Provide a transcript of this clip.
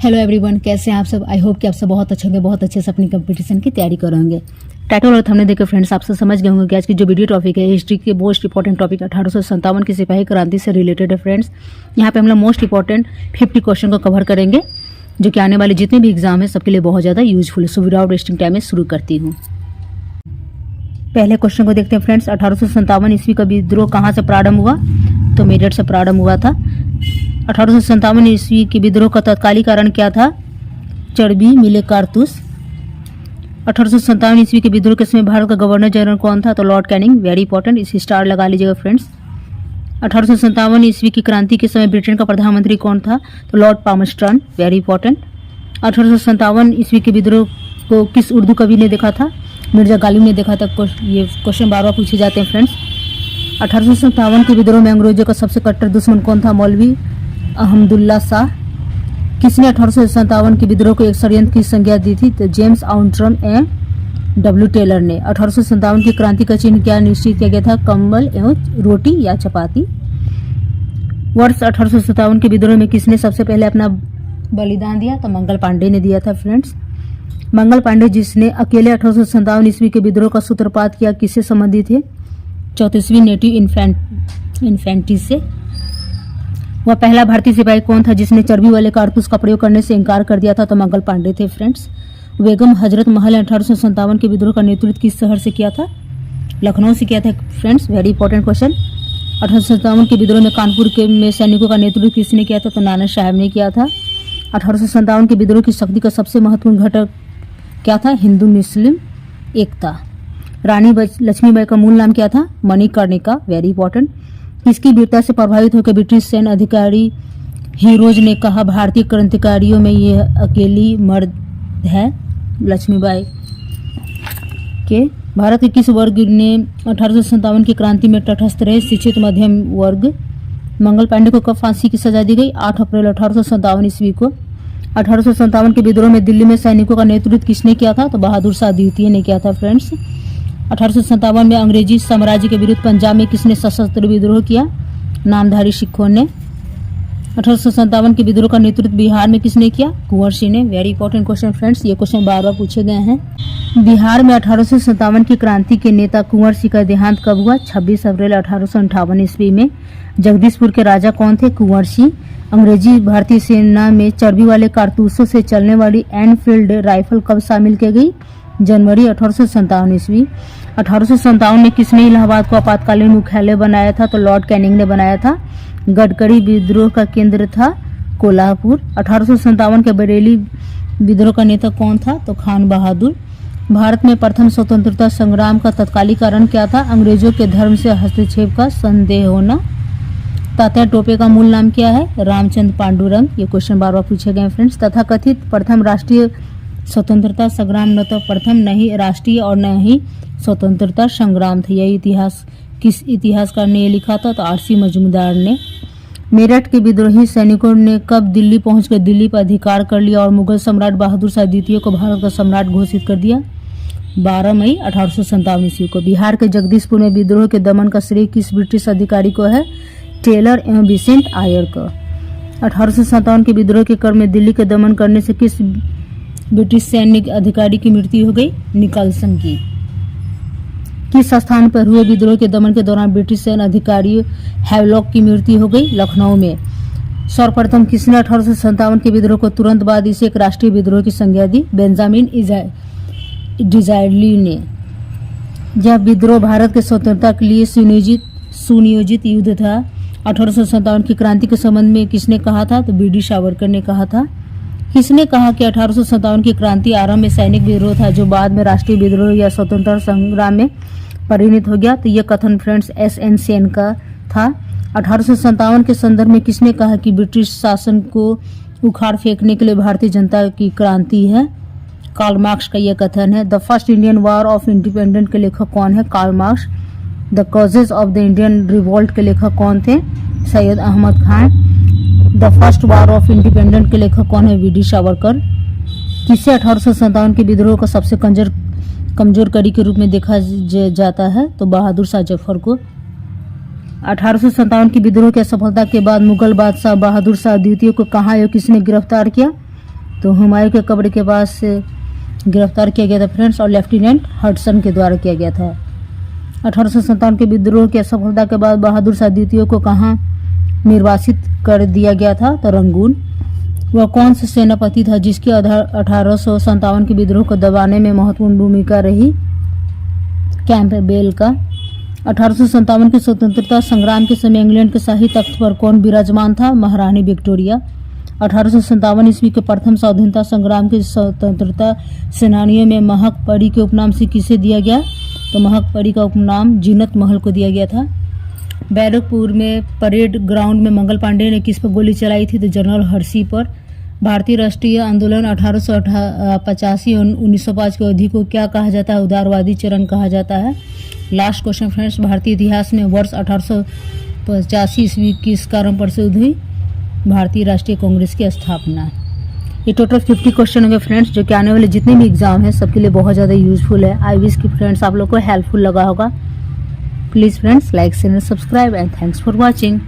Hello everyone, कैसे हैं आप सब। आई होप कि आप सब बहुत अच्छे होंगे, बहुत अच्छे से अपनी कंपटीशन की तैयारी करेंगे। टाइटल और थंबनेल देखकर फ्रेंड्स आप सब समझ गए होंगे कि आज की जो वीडियो टॉपिक है हिस्ट्री के मोस्ट इंपॉर्टेंट टॉपिक 1857 की सिपाही क्रांति से रिलेटेड है फ्रेंड्स। यहाँ पे हम लोग मोस्ट इंपॉर्टेंट 50 क्वेश्चन को कवर करेंगे जो कि आने वाले जितने भी एग्जाम है सबके लिए बहुत ज़्यादा यूजफुल है। सो विदाउट वेस्टिंग टाइम में शुरू करती हूँ। पहले क्वेश्चन को देखते हैं फ्रेंड्स। 1857 ईस्वी का विद्रोह कहाँ से प्रारंभ हुआ? तो मेरठ से प्रारंभ हुआ था। 1857 ईस्वी के विद्रोह का तत्कालीन कारण क्या था? चर्बी मिले कारतूस। 1857 ईस्वी के विद्रोह के समय भारत का गवर्नर जनरल कौन था? तो लॉर्ड कैनिंग। वेरी इंपॉर्टेंट, इसी स्टार लगा लीजिएगा फ्रेंड्स। 1857 ईस्वी की क्रांति के समय ब्रिटेन का प्रधानमंत्री कौन था? तो लॉर्ड पामस्टर्न। Very important. 1857 ईस्वी के विद्रोह को किस उर्दू कवि ने देखा था? मिर्जा गालिब ने देखा था। ये क्वेश्चन बार बार पूछे जाते हैं फ्रेंड्स। 1857 के विद्रोह में अंग्रेजों का सबसे कट्टर दुश्मन कौन था? मौलवी अहमदुल्ला शाह। किसने 1857 के विद्रोह को एक षड्यंत्र की संज्ञा दी थी? तो जेम्स आउंट्रम एवं डब्ल्यू टेलर ने। 1857 की क्रांति का चिन्ह क्या निश्चित किया गया था? कम्बल एवं रोटी या चपाती। वर्ष 1857 के विद्रोह में किसने सबसे पहले अपना बलिदान दिया? तो मंगल पांडे ने दिया था फ्रेंड्स। मंगल पांडे जिसने अकेले 1857 ईस्वी के विद्रोह का सूत्रपात किया, किससे संबंधित है? 34वीं नेटिव इन्फेंट्री से। वह पहला भारतीय सिपाही कौन था जिसने चर्बी वाले कारतूस का प्रयोग करने से इनकार कर दिया था? तो मंगल पांडे थे फ्रेंड्स। बेगम हजरत महल ने 1857 के विद्रोह का नेतृत्व किस शहर से किया था? लखनऊ से किया था फ्रेंड्स। Very important question. 1857 के विद्रोह में कानपुर के में सैनिकों का नेतृत्व किसने किया था? तो नाना साहब ने किया था। 1857 के विद्रोह की शक्ति का सबसे महत्वपूर्ण घटक क्या था? हिंदू मुस्लिम एकता। रानी लक्ष्मीबाई का मूल नाम क्या था? मणिकर्णिका। Very important. किसकी वीरता से प्रभावित होकर ब्रिटिश सैन्य अधिकारी हीरोज ने कहा भारतीय क्रांतिकारियों में यह अकेली मर्द है? लक्ष्मीबाई के। भारत के किस वर्ग ने 1857 की क्रांति में तटस्थ रहे? शिक्षित मध्यम वर्ग। मंगल पांडे को कब फांसी की सजा दी गई? 8 अप्रैल 1857 ईस्वी को। 1857 के विद्रोह में दिल्ली में सैनिकों का नेतृत्व किसने किया था? तो बहादुर शाह द्वितीय ने किया था फ्रेंड्स। 1857 में अंग्रेजी साम्राज्य के विरुद्ध पंजाब में किसने सशस्त्र विद्रोह किया? नामधारी सिखों ने। 1857 के विद्रोह का नेतृत्व बिहार में किसने किया? कुंवर सिंह ने। वेरी इंपॉर्टेंट क्वेश्चन फ्रेंड्स, ये क्वेश्चन बार बार पूछे गए हैं। बिहार में 1857 की क्रांति के नेता कुंवर सिंह का देहांत कब हुआ? 26 अप्रैल 1858 ईस्वी में। जगदीशपुर के राजा कौन थे? कुंवर सिंह। अंग्रेजी भारतीय सेना में चर्बी वाले कारतूसों से चलने वाली एनफील्ड राइफल कब शामिल की गई? जनवरी 1857 ईस्वी। 1857 में किसने इलाहाबाद को आपातकालीन मुख्यालय बनाया था? तो लॉर्ड कैनिंग ने बनाया था। गडकरी विद्रोह का केंद्र था कोल्हापुर। 1857 के बरेली विद्रोह का नेता कौन था? तो खान बहादुर। भारत में प्रथम स्वतंत्रता संग्राम का तत्कालीन कारण क्या था? अंग्रेजों के धर्म से हस्तक्षेप का संदेह होना। तात्या टोपे का मूल नाम क्या है? रामचंद्र पांडुरंग। ये क्वेश्चन बार बार पूछे गए फ्रेंड्स। तथा कथित प्रथम राष्ट्रीय स्वतंत्रता संग्राम न तो प्रथम न ही राष्ट्रीय और न ही स्वतंत्रता संग्राम था। यह इतिहास किस इतिहासकार ने लिखा था? तो आरसी मजूमदार ने। मेरठ के विद्रोही सैनिकों ने कब दिल्ली पहुंचकर दिल्ली पर अधिकार कर लिया और मुगल सम्राट बहादुर शाह द्वितीय को भारत का सम्राट घोषित कर दिया? 12 मई 1857 ईस्वी को। बिहार के जगदीशपुर में विद्रोह के दमन का श्रेय किस ब्रिटिश अधिकारी को है? टेलर एवं विसेंट आयर को। 1857 के विद्रोह के क्रम में दिल्ली के दमन करने से किस ब्रिटिश सैनिक अधिकारी की मृत्यु हो गई? निकलसन की। किस स्थान पर हुए विद्रोह के दमन के दौरान ब्रिटिश सैन्य अधिकारी हैवलॉक की मृत्यु हो गई? लखनऊ में। सर्वप्रथम किसने 1857 के विद्रोह को तुरंत बाद इसे एक राष्ट्रीय विद्रोह की संज्ञा दी? बेंजामिन डिज़ायर्ली ने। यह विद्रोह भारत के स्वतंत्रता के लिए सुनियोजित युद्ध था। 1857 की क्रांति के संबंध में किसने कहा था? तो बीडी सावरकर ने कहा था। किसने कहा कि 1857 की क्रांति आरंभ में सैनिक विद्रोह था जो बाद में राष्ट्रीय विद्रोह या स्वतंत्रता संग्राम में परिणत हो गया? तो यह कथन फ्रेंड्स एस.एन. सेन का था। 1857 के संदर्भ में किसने कहा कि ब्रिटिश शासन को उखाड़ फेंकने के लिए भारतीय जनता की क्रांति है? कार्ल मार्क्स का यह कथन है। The first Indian war of independence के लेखक कौन है? Karl Marx. The causes of the Indian revolt के लेखक कौन थे? Syed Ahmad Khan. The first war of independence के लेखक कौन है? वीडी सावरकर। किसे 1857 के विद्रोह का सबसे कमजोर कड़ी के रूप में देखा जाता है? तो बहादुर शाह जफर को। 1857 की विद्रोह की असफलता के बाद मुगल बादशाह बहादुर शाह द्वितीय को कहाँ एवं किसने गिरफ्तार किया? तो हुमायूं के कब्र के पास से गिरफ्तार किया गया था फ्रेंड्स, और लेफ्टिनेंट हडसन के द्वारा किया गया था। 1857 के विद्रोह की असफलता के बाद बहादुर शाह द्वितीय को कहाँ निर्वासित कर दिया गया था? तो रंगून। वह कौन सा सेनापति था जिसकी 1857 के विद्रोह को दबाने में महत्वपूर्ण भूमिका रही? कैंपबेल का। 1857 के स्वतंत्रता संग्राम के समय इंग्लैंड के शाही तख्त पर कौन विराजमान था? महारानी विक्टोरिया। 1857 ईस्वी के प्रथम स्वाधीनता संग्राम के स्वतंत्रता सेनानियों में महक परी के उपनाम से किसे दिया गया? तो महक परी का उपनाम जीनत महल को दिया गया था। बैरकपुर में परेड ग्राउंड में मंगल पांडे ने किस पर गोली चलाई थी? तो जनरल हर्षी पर। भारतीय राष्ट्रीय आंदोलन 1885 और 1905 की अवधि को क्या कहा जाता है? उदारवादी चरण कहा जाता है। लास्ट क्वेश्चन फ्रेंड्स, भारतीय इतिहास में वर्ष 1885 ईस्वी किस कारण पर शुरू हुई? भारतीय राष्ट्रीय कांग्रेस की स्थापना। ये टोटल 50 क्वेश्चन होंगे फ्रेंड्स, जो कि आने वाले जितने भी एग्जाम हैं सबके लिए बहुत ज़्यादा यूजफुल है। आई विश की फ्रेंड्स आप लोग को हेल्पफुल लगा होगा। Please friends like share subscribe and thanks for watching.